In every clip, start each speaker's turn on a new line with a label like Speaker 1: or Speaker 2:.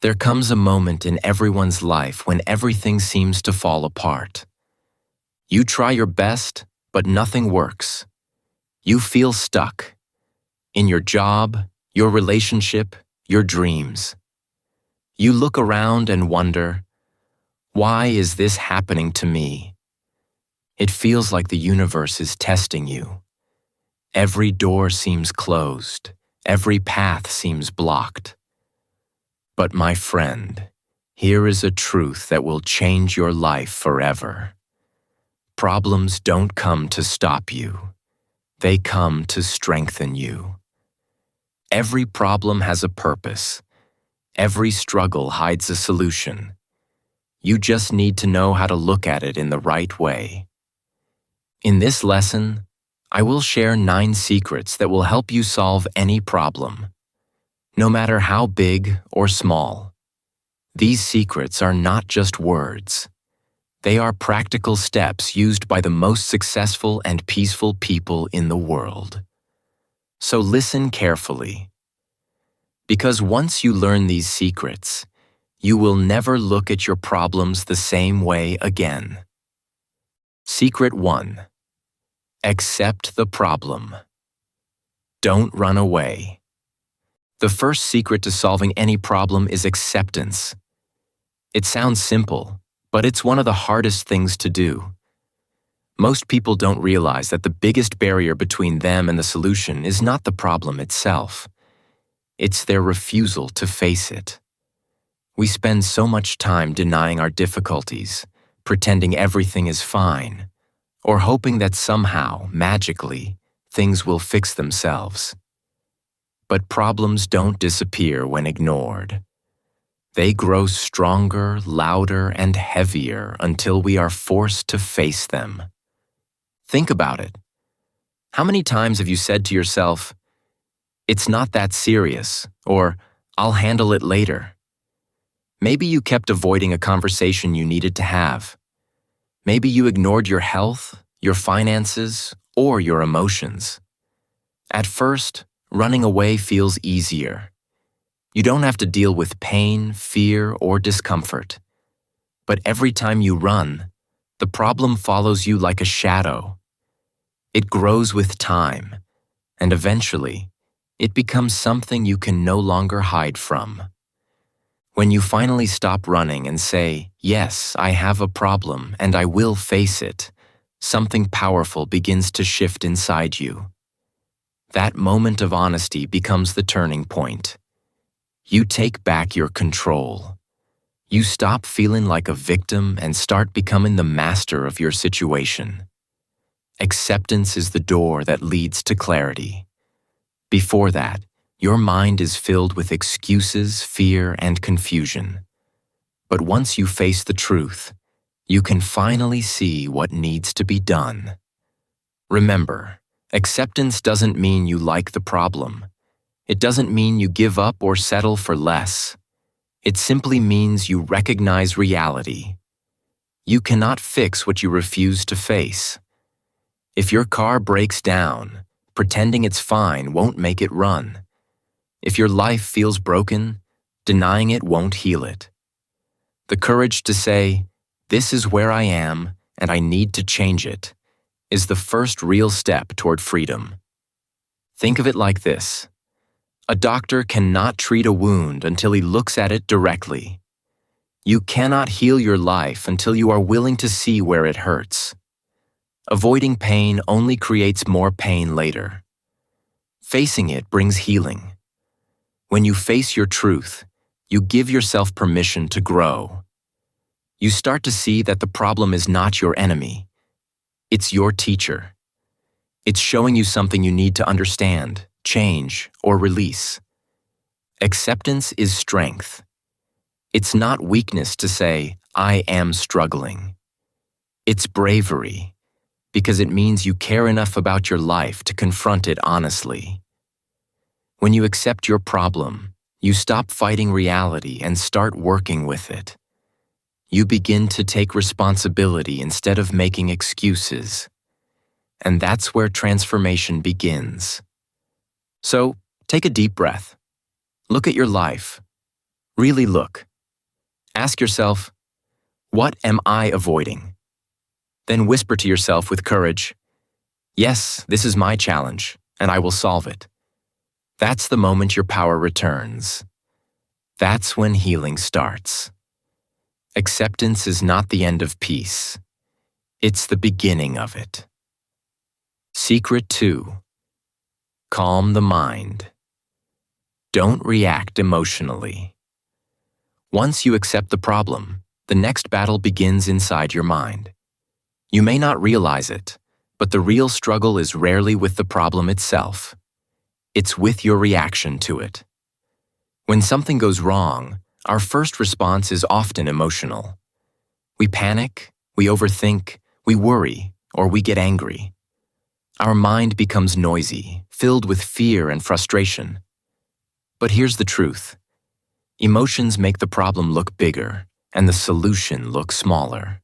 Speaker 1: There comes a moment in everyone's life when everything seems to fall apart. You try your best, but nothing works. You feel stuck in your job, your relationship, your dreams. You look around and wonder, why is this happening to me? It feels like the universe is testing you. Every door seems closed. Every path seems blocked. But my friend, here is a truth that will change your life forever. Problems don't come to stop you. They come to strengthen you. Every problem has a purpose. Every struggle hides a solution. You just need to know how to look at it in the right way. In this lesson, I will share 9 secrets that will help you solve any problem, no matter how big or small. These secrets are not just words. They are practical steps used by the most successful and peaceful people in the world. So listen carefully. Because once you learn these secrets, you will never look at your problems the same way again. Secret 1. Accept the problem. Don't run away. The first secret to solving any problem is acceptance. It sounds simple, but it's one of the hardest things to do. Most people don't realize that the biggest barrier between them and the solution is not the problem itself. It's their refusal to face it. We spend so much time denying our difficulties, pretending everything is fine, or hoping that somehow, magically, things will fix themselves. But problems don't disappear when ignored. They grow stronger, louder, and heavier until we are forced to face them. Think about it. How many times have you said to yourself, "It's not that serious," or "I'll handle it later"? Maybe you kept avoiding a conversation you needed to have. Maybe you ignored your health, your finances, or your emotions. At first, running away feels easier. You don't have to deal with pain, fear, or discomfort. But every time you run, the problem follows you like a shadow. It grows with time, and eventually, it becomes something you can no longer hide from. When you finally stop running and say, "Yes, I have a problem and I will face it," something powerful begins to shift inside you. That moment of honesty becomes the turning point. You take back your control. You stop feeling like a victim and start becoming the master of your situation. Acceptance is the door that leads to clarity. Before that, your mind is filled with excuses, fear, and confusion. But once you face the truth, you can finally see what needs to be done. Remember, acceptance doesn't mean you like the problem. It doesn't mean you give up or settle for less. It simply means you recognize reality. You cannot fix what you refuse to face. If your car breaks down, pretending it's fine won't make it run. If your life feels broken, denying it won't heal it. The courage to say, "This is where I am, and I need to change it," is the first real step toward freedom. Think of it like this. A doctor cannot treat a wound until he looks at it directly. You cannot heal your life until you are willing to see where it hurts. Avoiding pain only creates more pain later. Facing it brings healing. When you face your truth, you give yourself permission to grow. You start to see that the problem is not your enemy. It's your teacher. It's showing you something you need to understand, change, or release. Acceptance is strength. It's not weakness to say, "I am struggling." It's bravery, because it means you care enough about your life to confront it honestly. When you accept your problem, you stop fighting reality and start working with it. You begin to take responsibility instead of making excuses. And that's where transformation begins. So, take a deep breath. Look at your life. Really look. Ask yourself, what am I avoiding? Then whisper to yourself with courage, yes, this is my challenge, and I will solve it. That's the moment your power returns. That's when healing starts. Acceptance is not the end of peace. It's the beginning of it. Secret 2. Calm the mind. Don't react emotionally. Once you accept the problem, the next battle begins inside your mind. You may not realize it, but the real struggle is rarely with the problem itself. It's with your reaction to it. When something goes wrong, our first response is often emotional. We panic, we overthink, we worry, or we get angry. Our mind becomes noisy, filled with fear and frustration. But here's the truth. Emotions make the problem look bigger, and the solution look smaller.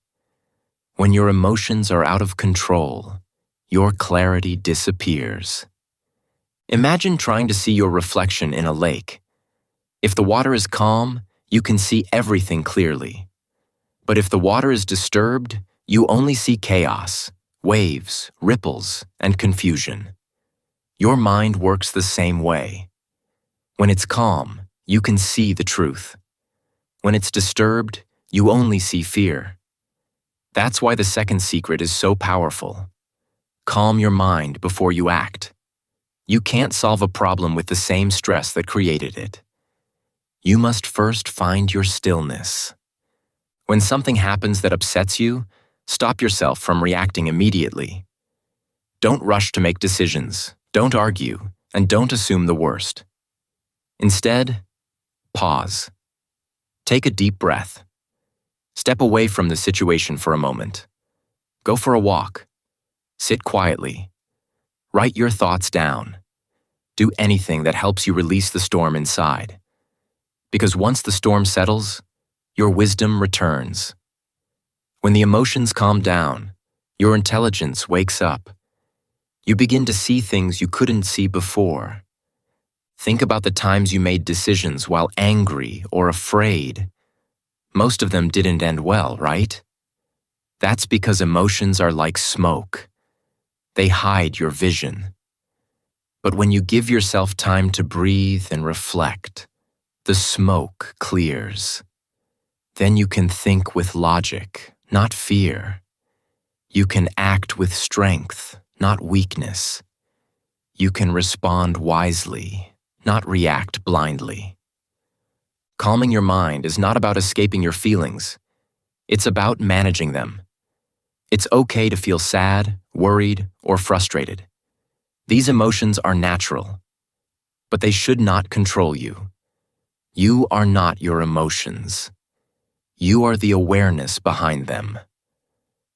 Speaker 1: When your emotions are out of control, your clarity disappears. Imagine trying to see your reflection in a lake. If the water is calm, you can see everything clearly. But if the water is disturbed, you only see chaos, waves, ripples, and confusion. Your mind works the same way. When it's calm, you can see the truth. When it's disturbed, you only see fear. That's why the second secret is so powerful. Calm your mind before you act. You can't solve a problem with the same stress that created it. You must first find your stillness. When something happens that upsets you, stop yourself from reacting immediately. Don't rush to make decisions, don't argue, and don't assume the worst. Instead, pause. Take a deep breath. Step away from the situation for a moment. Go for a walk. Sit quietly. Write your thoughts down. Do anything that helps you release the storm inside. Because once the storm settles, your wisdom returns. When the emotions calm down, your intelligence wakes up. You begin to see things you couldn't see before. Think about the times you made decisions while angry or afraid. Most of them didn't end well, right? That's because emotions are like smoke. They hide your vision. But when you give yourself time to breathe and reflect, the smoke clears. Then you can think with logic, not fear. You can act with strength, not weakness. You can respond wisely, not react blindly. Calming your mind is not about escaping your feelings. It's about managing them. It's okay to feel sad, worried, or frustrated. These emotions are natural, but they should not control you. You are not your emotions. You are the awareness behind them.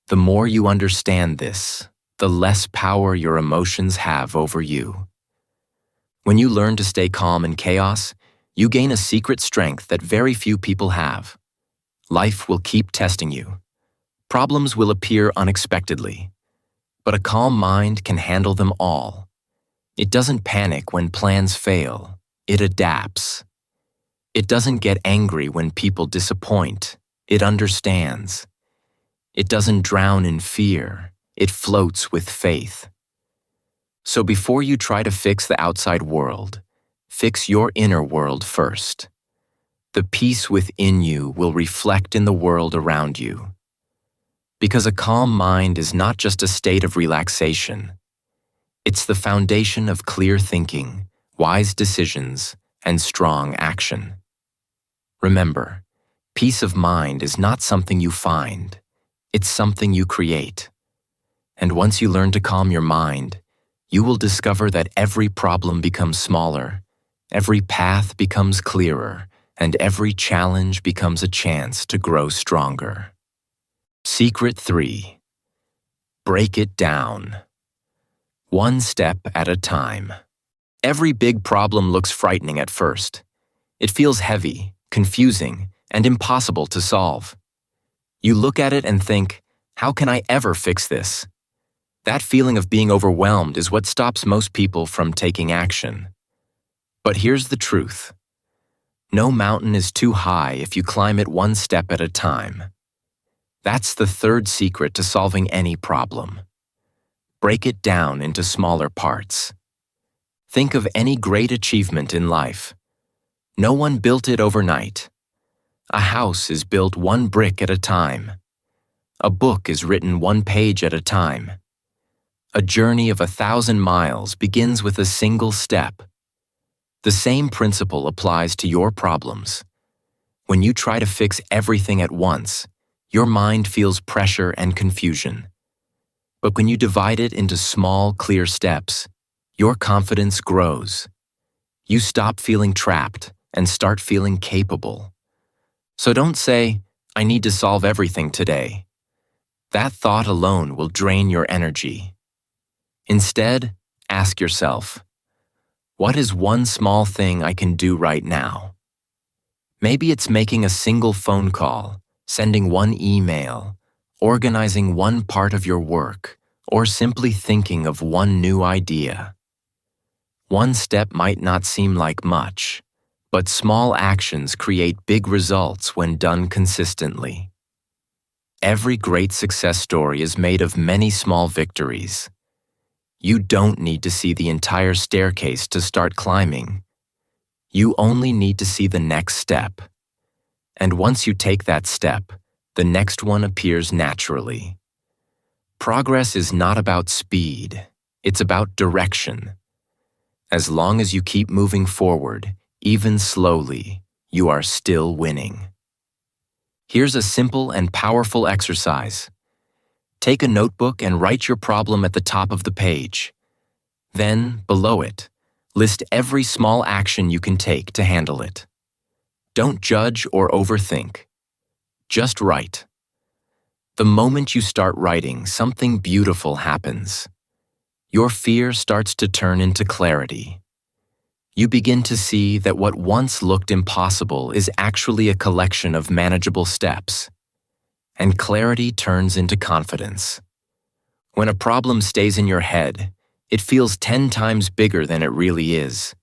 Speaker 1: The more you understand this, the less power your emotions have over you. When you learn to stay calm in chaos, you gain a secret strength that very few people have. Life will keep testing you. Problems will appear unexpectedly, but a calm mind can handle them all. It doesn't panic when plans fail. It adapts. It doesn't get angry when people disappoint. It understands. It doesn't drown in fear. It floats with faith. So before you try to fix the outside world, fix your inner world first. The peace within you will reflect in the world around you. Because a calm mind is not just a state of relaxation. It's the foundation of clear thinking, wise decisions, and strong action. Remember, peace of mind is not something you find. It's something you create. And once you learn to calm your mind, you will discover that every problem becomes smaller, every path becomes clearer, and every challenge becomes a chance to grow stronger. Secret 3. Break it down. One step at a time. Every big problem looks frightening at first. It feels heavy, confusing, and impossible to solve. You look at it and think, how can I ever fix this? That feeling of being overwhelmed is what stops most people from taking action. But here's the truth. No mountain is too high if you climb it one step at a time. That's the third secret to solving any problem. Break it down into smaller parts. Think of any great achievement in life. No one built it overnight. A house is built one brick at a time. A book is written one page at a time. A journey of 1,000 miles begins with a single step. The same principle applies to your problems. When you try to fix everything at once, your mind feels pressure and confusion. But when you divide it into small, clear steps, your confidence grows. You stop feeling trapped and start feeling capable. So don't say, "I need to solve everything today." That thought alone will drain your energy. Instead, ask yourself, what is one small thing I can do right now? Maybe it's making a single phone call, sending one email, organizing one part of your work, or simply thinking of one new idea. One step might not seem like much, but small actions create big results when done consistently. Every great success story is made of many small victories. You don't need to see the entire staircase to start climbing. You only need to see the next step. And once you take that step, the next one appears naturally. Progress is not about speed, it's about direction. As long as you keep moving forward, even slowly, you are still winning. Here's a simple and powerful exercise. Take a notebook and write your problem at the top of the page. Then, below it, list every small action you can take to handle it. Don't judge or overthink. Just write. The moment you start writing, something beautiful happens. Your fear starts to turn into clarity. You begin to see that what once looked impossible is actually a collection of manageable steps. And clarity turns into confidence. When a problem stays in your head, it feels 10 times bigger than it really is.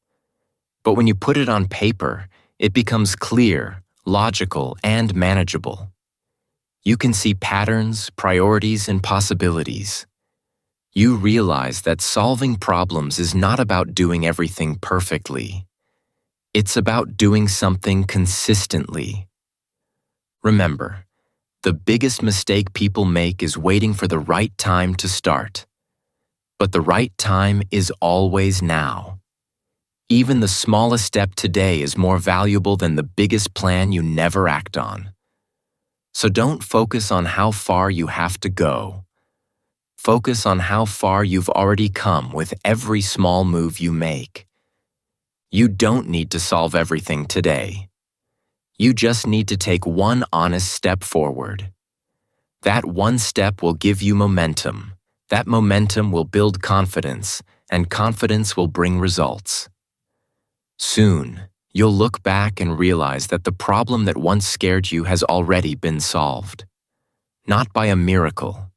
Speaker 1: But when you put it on paper, it becomes clear, logical, and manageable. You can see patterns, priorities, and possibilities. You realize that solving problems is not about doing everything perfectly. It's about doing something consistently. Remember, the biggest mistake people make is waiting for the right time to start. But the right time is always now. Even the smallest step today is more valuable than the biggest plan you never act on. So don't focus on how far you have to go. Focus on how far you've already come with every small move you make. You don't need to solve everything today. You just need to take one honest step forward. That one step will give you momentum. That momentum will build confidence, and confidence will bring results. Soon, you'll look back and realize that the problem that once scared you has already been solved. Not by a miracle,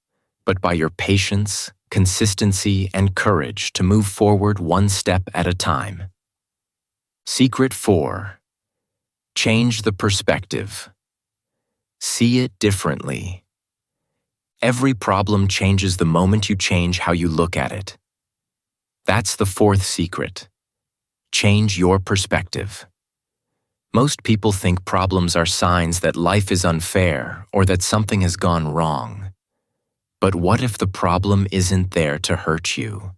Speaker 1: but by your patience, consistency, and courage to move forward one step at a time. Secret 4. Change the perspective. See it differently. Every problem changes the moment you change how you look at it. That's the fourth secret. Change your perspective. Most people think problems are signs that life is unfair or that something has gone wrong. But what if the problem isn't there to hurt you?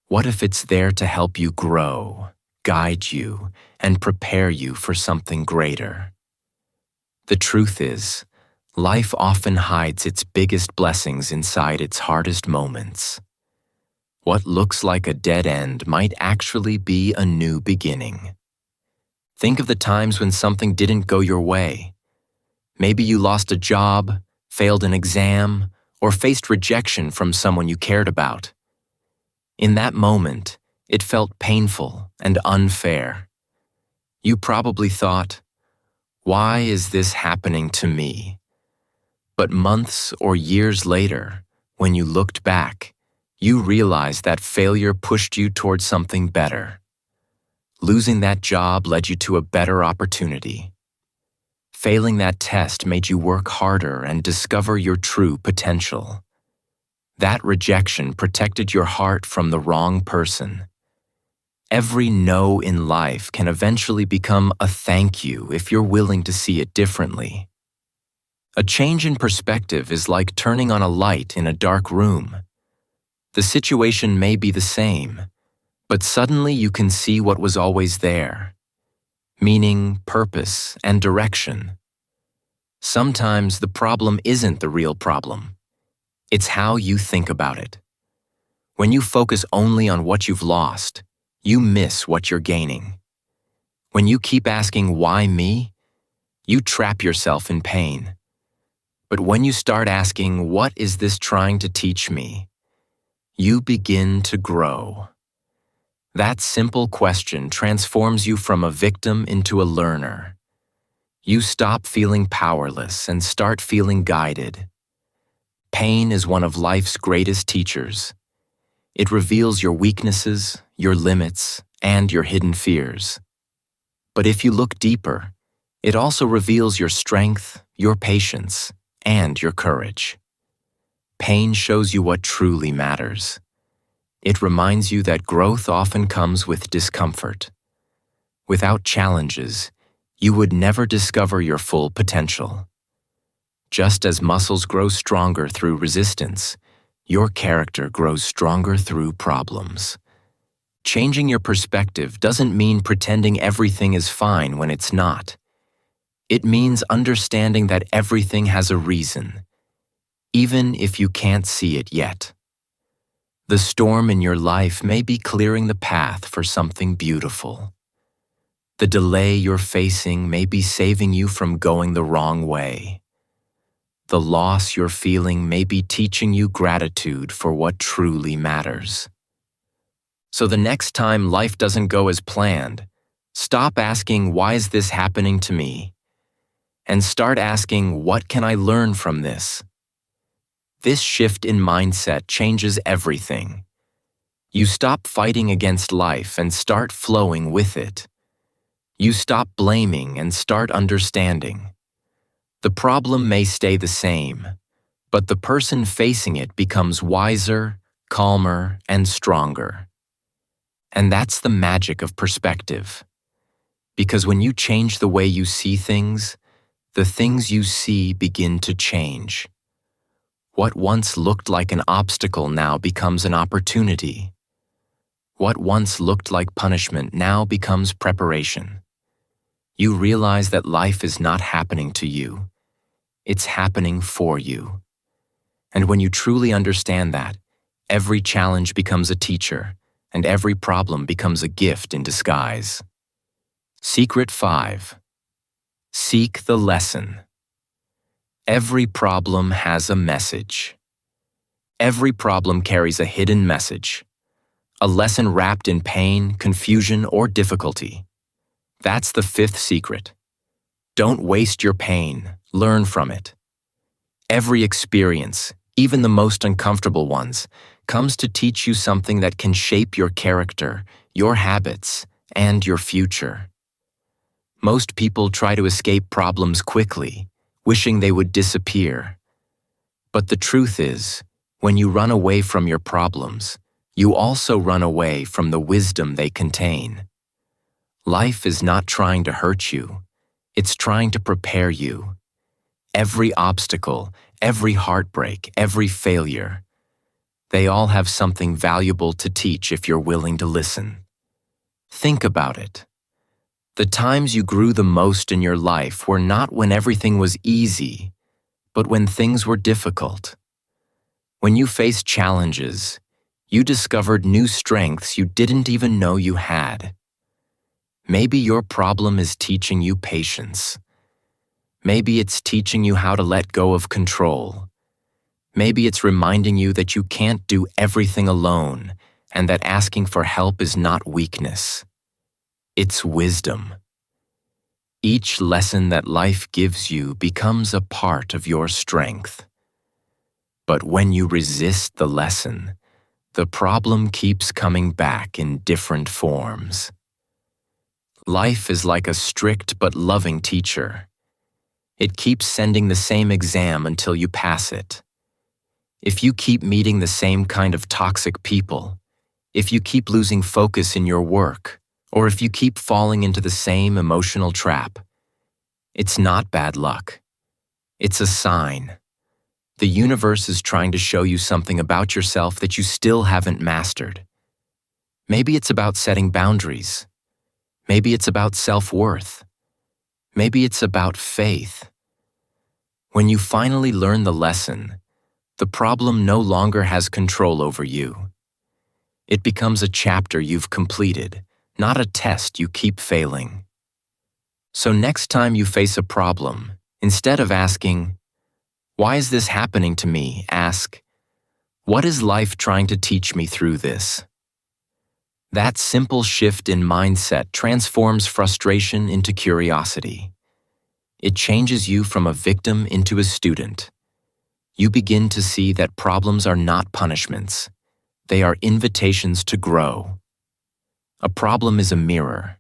Speaker 1: What if it's there to help you grow, guide you, and prepare you for something greater? The truth is, life often hides its biggest blessings inside its hardest moments. What looks like a dead end might actually be a new beginning. Think of the times when something didn't go your way. Maybe you lost a job, failed an exam, or faced rejection from someone you cared about. In that moment, it felt painful and unfair. You probably thought, "Why is this happening to me?" But months or years later, when you looked back, you realized that failure pushed you towards something better. Losing that job led you to a better opportunity. Failing that test made you work harder and discover your true potential. That rejection protected your heart from the wrong person. Every no in life can eventually become a thank you if you're willing to see it differently. A change in perspective is like turning on a light in a dark room. The situation may be the same, but suddenly you can see what was always there: meaning, purpose, and direction. Sometimes the problem isn't the real problem. It's how you think about it. When you focus only on what you've lost, you miss what you're gaining. When you keep asking, "Why me?" you trap yourself in pain. But when you start asking, "What is this trying to teach me?" you begin to grow. That simple question transforms you from a victim into a learner. You stop feeling powerless and start feeling guided. Pain is one of life's greatest teachers. It reveals your weaknesses, your limits, and your hidden fears. But if you look deeper, it also reveals your strength, your patience, and your courage. Pain shows you what truly matters. It reminds you that growth often comes with discomfort. Without challenges, you would never discover your full potential. Just as muscles grow stronger through resistance, your character grows stronger through problems. Changing your perspective doesn't mean pretending everything is fine when it's not. It means understanding that everything has a reason, even if you can't see it yet. The storm in your life may be clearing the path for something beautiful. The delay you're facing may be saving you from going the wrong way. The loss you're feeling may be teaching you gratitude for what truly matters. So the next time life doesn't go as planned, stop asking, "Why is this happening to me?" and start asking, "What can I learn from this?" This shift in mindset changes everything. You stop fighting against life and start flowing with it. You stop blaming and start understanding. The problem may stay the same, but the person facing it becomes wiser, calmer, and stronger. And that's the magic of perspective. Because when you change the way you see things, the things you see begin to change. What once looked like an obstacle now becomes an opportunity. What once looked like punishment now becomes preparation. You realize that life is not happening to you. It's happening for you. And when you truly understand that, every challenge becomes a teacher, and every problem becomes a gift in disguise. Secret 5. Seek the lesson. Every problem has a message. Every problem carries a hidden message, a lesson wrapped in pain, confusion, or difficulty. That's the 5th secret. Don't waste your pain, learn from it. Every experience, even the most uncomfortable ones, comes to teach you something that can shape your character, your habits, and your future. Most people try to escape problems quickly, wishing they would disappear. But the truth is, when you run away from your problems, you also run away from the wisdom they contain. Life is not trying to hurt you, it's trying to prepare you. Every obstacle, every heartbreak, every failure, they all have something valuable to teach if you're willing to listen. Think about it. The times you grew the most in your life were not when everything was easy, but when things were difficult. When you faced challenges, you discovered new strengths you didn't even know you had. Maybe your problem is teaching you patience. Maybe it's teaching you how to let go of control. Maybe it's reminding you that you can't do everything alone and that asking for help is not weakness. It's wisdom. Each lesson that life gives you becomes a part of your strength. But when you resist the lesson, the problem keeps coming back in different forms. Life is like a strict but loving teacher. It keeps sending the same exam until you pass it. If you keep meeting the same kind of toxic people, if you keep losing focus in your work, or if you keep falling into the same emotional trap, it's not bad luck. It's a sign. The universe is trying to show you something about yourself that you still haven't mastered. Maybe it's about setting boundaries. Maybe it's about self-worth. Maybe it's about faith. When you finally learn the lesson, the problem no longer has control over you. It becomes a chapter you've completed, not a test you keep failing. So next time you face a problem, instead of asking, "Why is this happening to me?" ask, "What is life trying to teach me through this?" That simple shift in mindset transforms frustration into curiosity. It changes you from a victim into a student. You begin to see that problems are not punishments. They are invitations to grow. A problem is a mirror.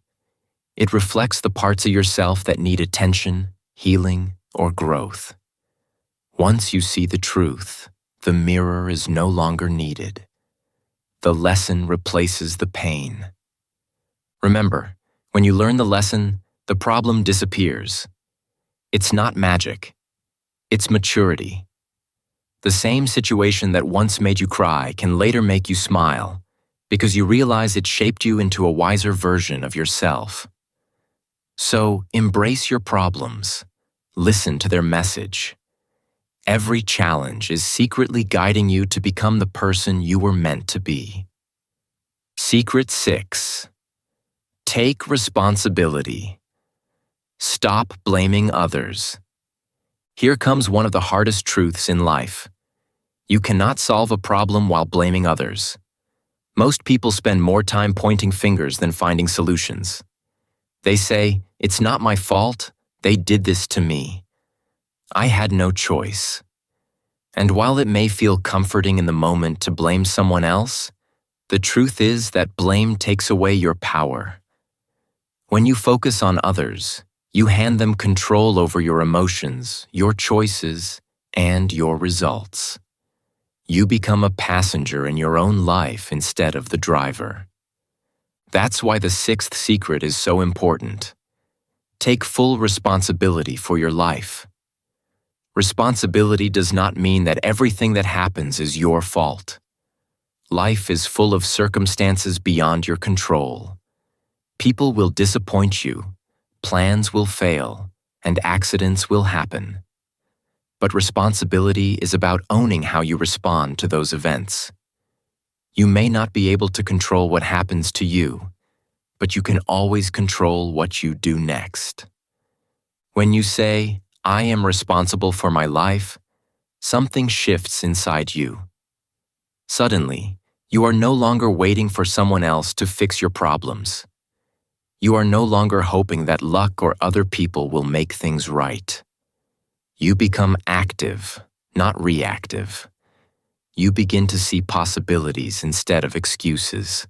Speaker 1: It reflects the parts of yourself that need attention, healing, or growth. Once you see the truth, the mirror is no longer needed. The lesson replaces the pain. Remember, when you learn the lesson, the problem disappears. It's not magic. It's maturity. The same situation that once made you cry can later make you smile because you realize it shaped you into a wiser version of yourself. So, embrace your problems. Listen to their message. Every challenge is secretly guiding you to become the person you were meant to be. Secret 6. Take responsibility. Stop blaming others. Here comes one of the hardest truths in life. You cannot solve a problem while blaming others. Most people spend more time pointing fingers than finding solutions. They say, "It's not my fault, they did this to me. I had no choice." And while it may feel comforting in the moment to blame someone else, the truth is that blame takes away your power. When you focus on others, you hand them control over your emotions, your choices, and your results. You become a passenger in your own life instead of the driver. That's why the 6th secret is so important. Take full responsibility for your life. Responsibility does not mean that everything that happens is your fault. Life is full of circumstances beyond your control. People will disappoint you, plans will fail, and accidents will happen. But responsibility is about owning how you respond to those events. You may not be able to control what happens to you, but you can always control what you do next. When you say, "I am responsible for my life," something shifts inside you. Suddenly, you are no longer waiting for someone else to fix your problems. You are no longer hoping that luck or other people will make things right. You become active, not reactive. You begin to see possibilities instead of excuses.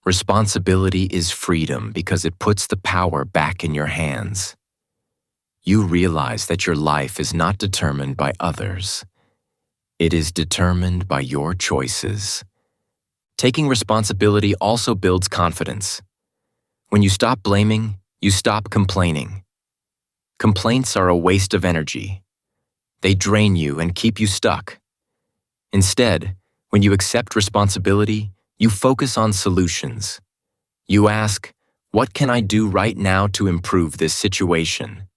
Speaker 1: Responsibility is freedom because it puts the power back in your hands. You realize that your life is not determined by others. It is determined by your choices. Taking responsibility also builds confidence. When you stop blaming, you stop complaining. Complaints are a waste of energy. They drain you and keep you stuck. Instead, when you accept responsibility, you focus on solutions. You ask, "What can I do right now to improve this situation?"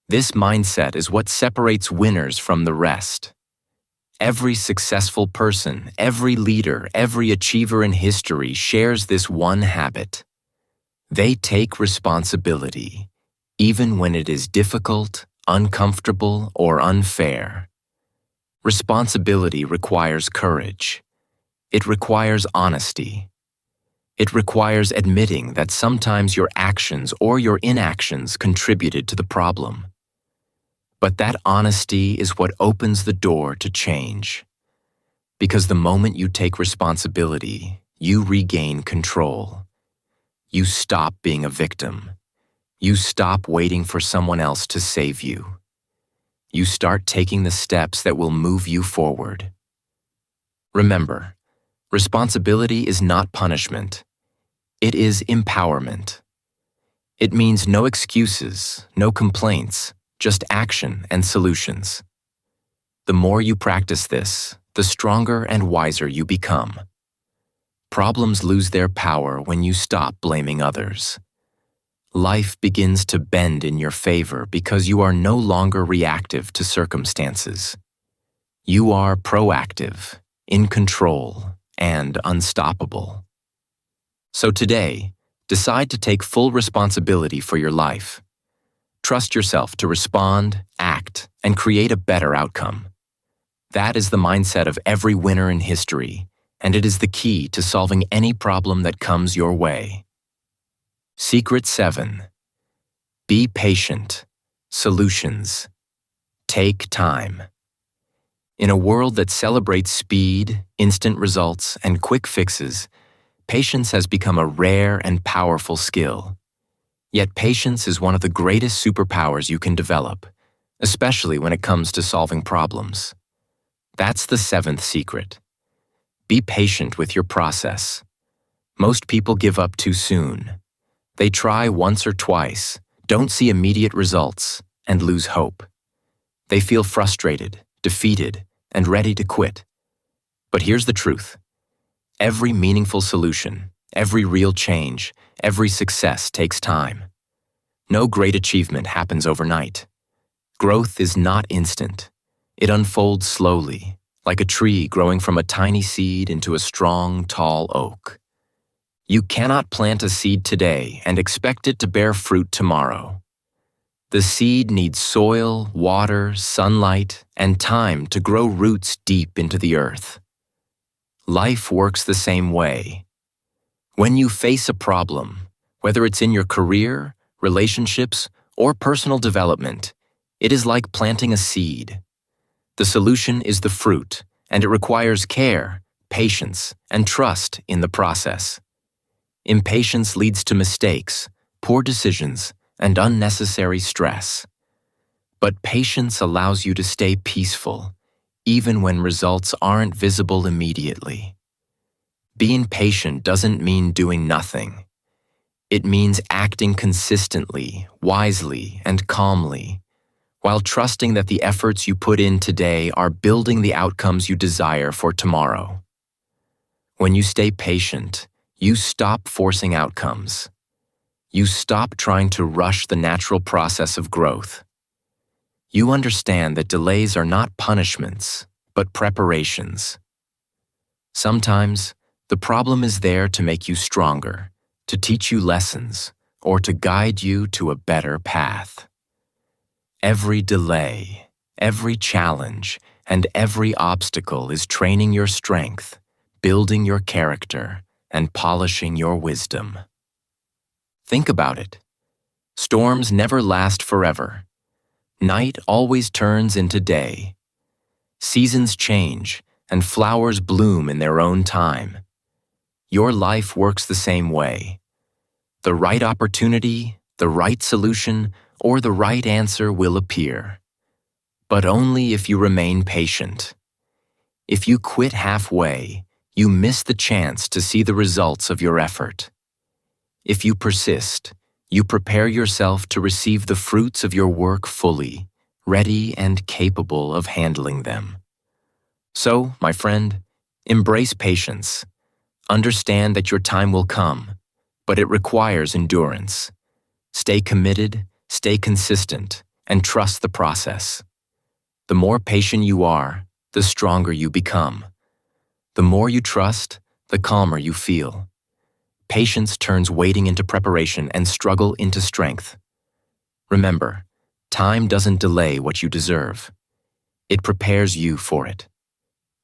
Speaker 1: This mindset is what separates winners from the rest. Every successful person, every leader, every achiever in history shares this one habit. They take responsibility, even when it is difficult, uncomfortable, or unfair. Responsibility requires courage. It requires honesty. It requires admitting that sometimes your actions or your inactions contributed to the problem. But that honesty is what opens the door to change. Because the moment you take responsibility, you regain control. You stop being a victim. You stop waiting for someone else to save you. You start taking the steps that will move you forward. Remember, responsibility is not punishment. It is empowerment. It means no excuses, no complaints, just action and solutions. The more you practice this, the stronger and wiser you become. Problems lose their power when you stop blaming others. Life begins to bend in your favor because you are no longer reactive to circumstances. You are proactive, in control, and unstoppable. So today, decide to take full responsibility for your life. Trust yourself to respond, act, and create a better outcome. That is the mindset of every winner in history, and it is the key to solving any problem that comes your way. Secret 7. Be patient. Solutions. Take time. In a world that celebrates speed, instant results, and quick fixes, patience has become a rare and powerful skill. Yet patience is one of the greatest superpowers you can develop, especially when it comes to solving problems. That's the 7th secret. Be patient with your process. Most people give up too soon. They try once or twice, don't see immediate results, and lose hope. They feel frustrated, defeated, and ready to quit. But here's the truth. Every meaningful solution, every real change, every success takes time. No great achievement happens overnight. Growth is not instant. It unfolds slowly, like a tree growing from a tiny seed into a strong, tall oak. You cannot plant a seed today and expect it to bear fruit tomorrow. The seed needs soil, water, sunlight, and time to grow roots deep into the earth. Life works the same way. When you face a problem, whether it's in your career, relationships, or personal development, it is like planting a seed. The solution is the fruit, and it requires care, patience, and trust in the process. Impatience leads to mistakes, poor decisions, and unnecessary stress. But patience allows you to stay peaceful, even when results aren't visible immediately. Being patient doesn't mean doing nothing. It means acting consistently, wisely, and calmly, while trusting that the efforts you put in today are building the outcomes you desire for tomorrow. When you stay patient, you stop forcing outcomes. You stop trying to rush the natural process of growth. You understand that delays are not punishments, but preparations. Sometimes, the problem is there to make you stronger, to teach you lessons, or to guide you to a better path. Every delay, every challenge, and every obstacle is training your strength, building your character, and polishing your wisdom. Think about it. Storms never last forever. Night always turns into day. Seasons change, and flowers bloom in their own time. Your life works the same way. The right opportunity, the right solution, or the right answer will appear. But only if you remain patient. If you quit halfway, you miss the chance to see the results of your effort. If you persist, you prepare yourself to receive the fruits of your work fully, ready and capable of handling them. So, my friend, embrace patience. Understand that your time will come, but it requires endurance. Stay committed, stay consistent, and trust the process. The more patient you are, the stronger you become. The more you trust, the calmer you feel. Patience turns waiting into preparation and struggle into strength. Remember, time doesn't delay what you deserve. It prepares you for it.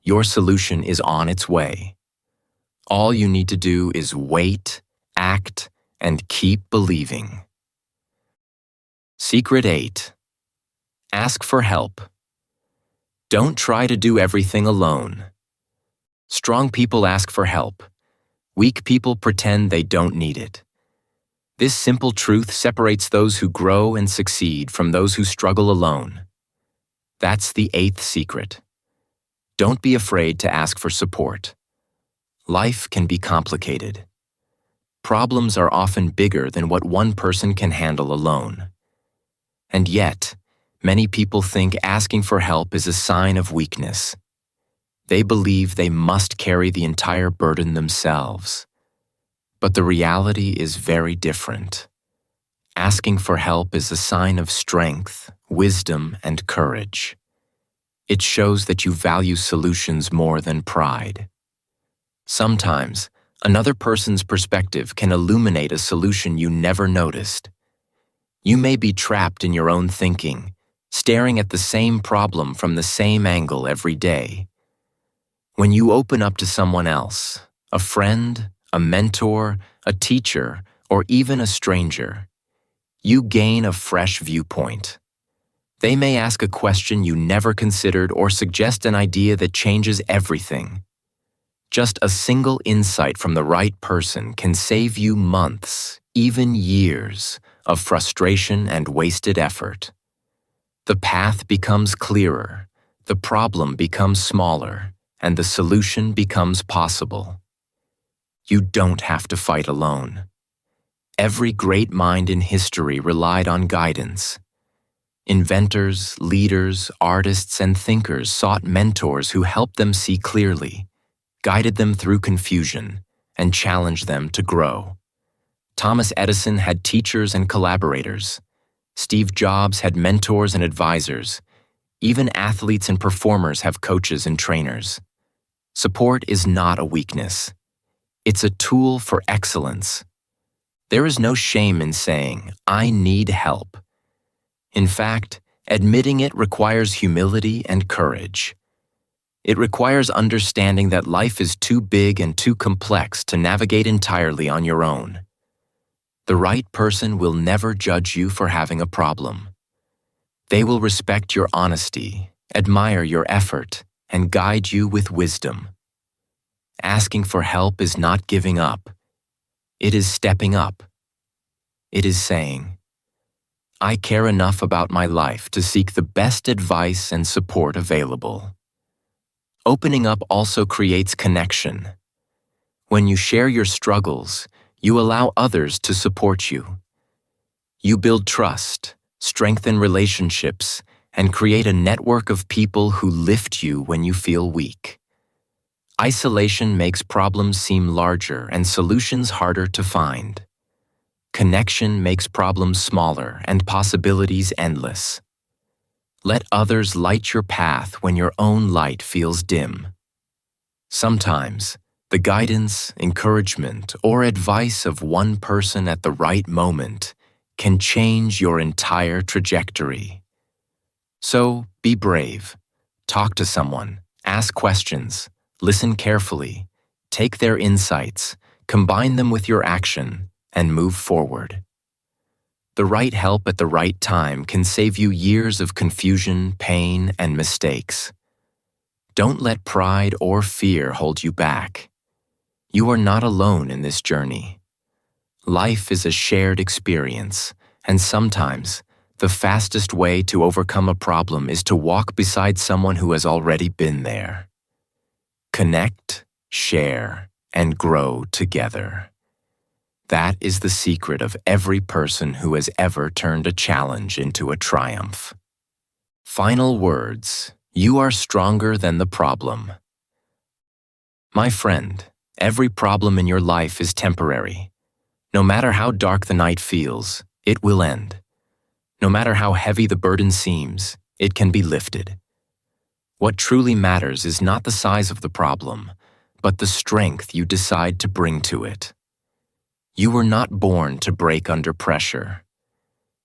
Speaker 1: Your solution is on its way. All you need to do is wait, act, and keep believing. Secret 8. Ask for help. Don't try to do everything alone. Strong people ask for help. Weak people pretend they don't need it. This simple truth separates those who grow and succeed from those who struggle alone. That's the eighth secret. Don't be afraid to ask for support. Life can be complicated. Problems are often bigger than what one person can handle alone. And yet, many people think asking for help is a sign of weakness. They believe they must carry the entire burden themselves. But the reality is very different. Asking for help is a sign of strength, wisdom, and courage. It shows that you value solutions more than pride. Sometimes, another person's perspective can illuminate a solution you never noticed. You may be trapped in your own thinking, staring at the same problem from the same angle every day. When you open up to someone else, a friend, a mentor, a teacher, or even a stranger, you gain a fresh viewpoint. They may ask a question you never considered or suggest an idea that changes everything. Just a single insight from the right person can save you months, even years, of frustration and wasted effort. The path becomes clearer, the problem becomes smaller, and the solution becomes possible. You don't have to fight alone. Every great mind in history relied on guidance. Inventors, leaders, artists, and thinkers sought mentors who helped them see clearly, guided them through confusion, and challenged them to grow. Thomas Edison had teachers and collaborators. Steve Jobs had mentors and advisors. Even athletes and performers have coaches and trainers. Support is not a weakness. It's a tool for excellence. There is no shame in saying, "I need help." In fact, admitting it requires humility and courage. It requires understanding that life is too big and too complex to navigate entirely on your own. The right person will never judge you for having a problem. They will respect your honesty, admire your effort, and guide you with wisdom. Asking for help is not giving up. It is stepping up. It is saying, "I care enough about my life to seek the best advice and support available." Opening up also creates connection. When you share your struggles, you allow others to support you. You build trust, strengthen relationships, and create a network of people who lift you when you feel weak. Isolation makes problems seem larger and solutions harder to find. Connection makes problems smaller and possibilities endless. Let others light your path when your own light feels dim. Sometimes, the guidance, encouragement, or advice of one person at the right moment can change your entire trajectory. So, be brave. Talk to someone, ask questions, listen carefully, take their insights, combine them with your action, and move forward. The right help at the right time can save you years of confusion, pain, and mistakes. Don't let pride or fear hold you back. You are not alone in this journey. Life is a shared experience, and sometimes the fastest way to overcome a problem is to walk beside someone who has already been there. Connect, share, and grow together. That is the secret of every person who has ever turned a challenge into a triumph. Final words: you are stronger than the problem. My friend, every problem in your life is temporary. No matter how dark the night feels, it will end. No matter how heavy the burden seems, it can be lifted. What truly matters is not the size of the problem, but the strength you decide to bring to it. You were not born to break under pressure.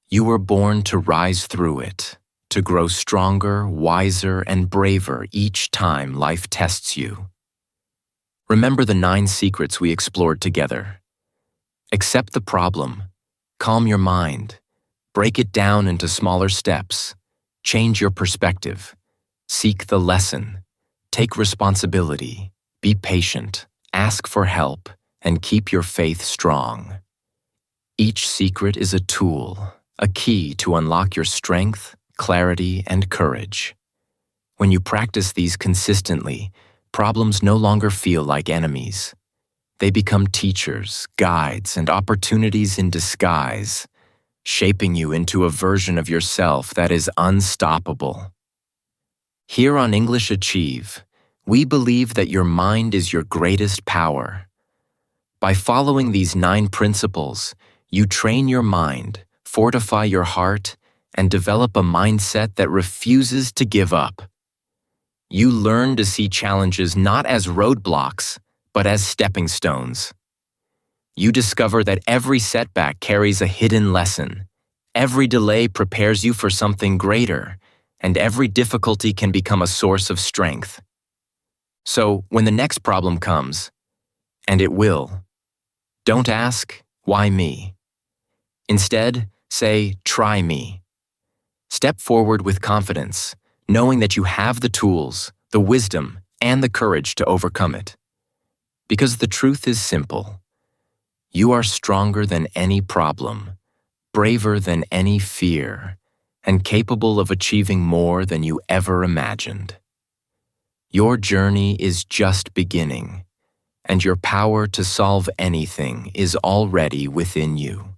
Speaker 1: You were born to rise through it, to grow stronger, wiser, and braver each time life tests you. Remember the 9 secrets we explored together. Accept the problem, calm your mind, break it down into smaller steps, change your perspective, seek the lesson, take responsibility, be patient, ask for help, and keep your faith strong. Each secret is a tool, a key to unlock your strength, clarity, and courage. When you practice these consistently, problems no longer feel like enemies. They become teachers, guides, and opportunities in disguise, shaping you into a version of yourself that is unstoppable. Here on English Achieve, we believe that your mind is your greatest power. By following these 9 principles, you train your mind, fortify your heart, and develop a mindset that refuses to give up. You learn to see challenges not as roadblocks, but as stepping stones. You discover that every setback carries a hidden lesson. Every delay prepares you for something greater, and every difficulty can become a source of strength. So, when the next problem comes, and it will, don't ask, "Why me?" Instead, say, "Try me." Step forward with confidence, knowing that you have the tools, the wisdom, and the courage to overcome it. Because the truth is simple. You are stronger than any problem, braver than any fear, and capable of achieving more than you ever imagined. Your journey is just beginning, and your power to solve anything is already within you.